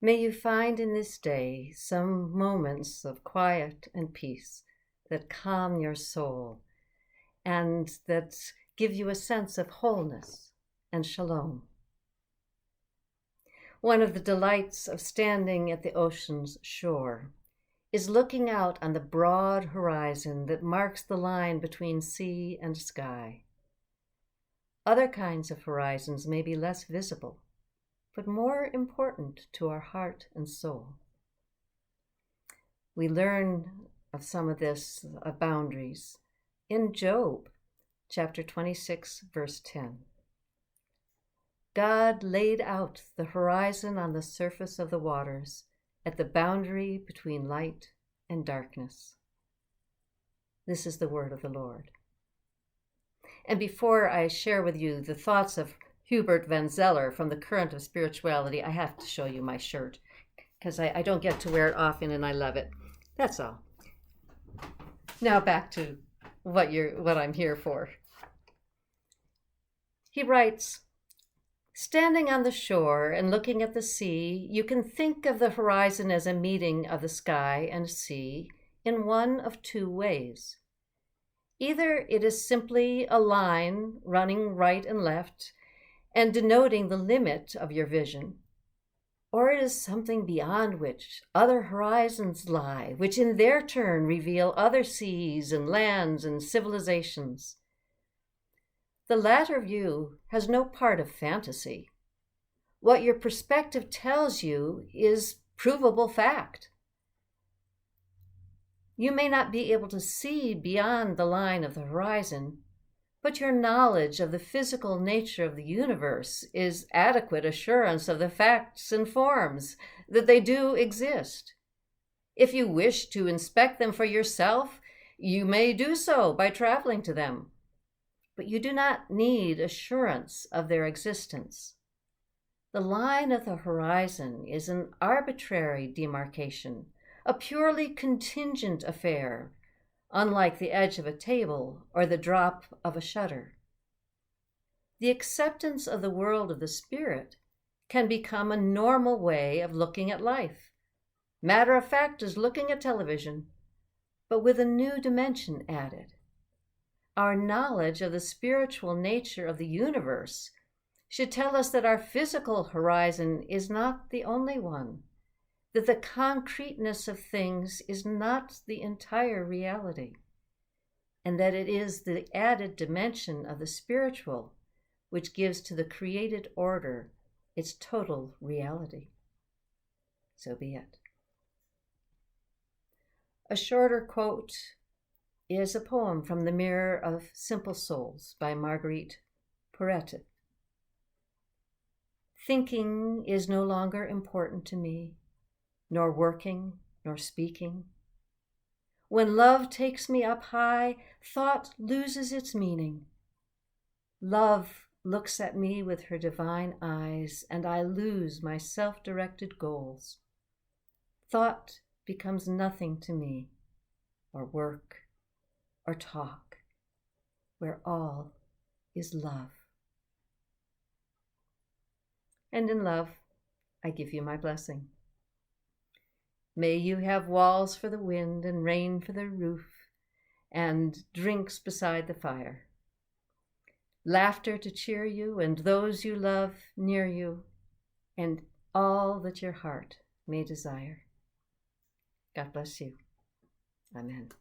May you find in this day some moments of quiet and peace that calm your soul and that give you a sense of wholeness and shalom. One of the delights of standing at the ocean's shore is looking out on the broad horizon that marks the line between sea and sky. Other kinds of horizons may be less visible, but more important to our heart and soul. We learn of some of this, of boundaries, in Job, chapter 26, verse 10. God laid out the horizon on the surface of the waters at the boundary between light and darkness. This is the word of the Lord. And before I share with you the thoughts of Hubert Van Zeller from the Current of Spirituality, I have to show you my shirt because I don't get to wear it often and I love it. That's all. Now back to what I'm here for. He writes, standing on the shore and looking at the sea, you can think of the horizon as a meeting of the sky and sea in one of two ways. Either it is simply a line running right and left and denoting the limit of your vision, or it is something beyond which other horizons lie, which in their turn reveal other seas and lands and civilizations. The latter view has no part of fantasy. What your perspective tells you is provable fact. You may not be able to see beyond the line of the horizon, but your knowledge of the physical nature of the universe is adequate assurance of the facts and forms, that they do exist. If you wish to inspect them for yourself, you may do so by traveling to them, but you do not need assurance of their existence. The line of the horizon is an arbitrary demarcation, a purely contingent affair, unlike the edge of a table or the drop of a shutter. The acceptance of the world of the spirit can become a normal way of looking at life. Matter of fact is looking at television, but with a new dimension added. Our knowledge of the spiritual nature of the universe should tell us that our physical horizon is not the only one, that the concreteness of things is not the entire reality, and that it is the added dimension of the spiritual which gives to the created order its total reality. So be it. A shorter quote is a poem from The Mirror of Simple Souls by Marguerite Porete. Thinking is no longer important to me, nor working, nor speaking. When love takes me up high, thought loses its meaning. Love looks at me with her divine eyes, and I lose my self-directed goals. Thought becomes nothing to me, or work, or talk, where all is love. And in love, I give you my blessing. May you have walls for the wind and rain for the roof and drinks beside the fire. Laughter to cheer you and those you love near you, and all that your heart may desire. God bless you. Amen.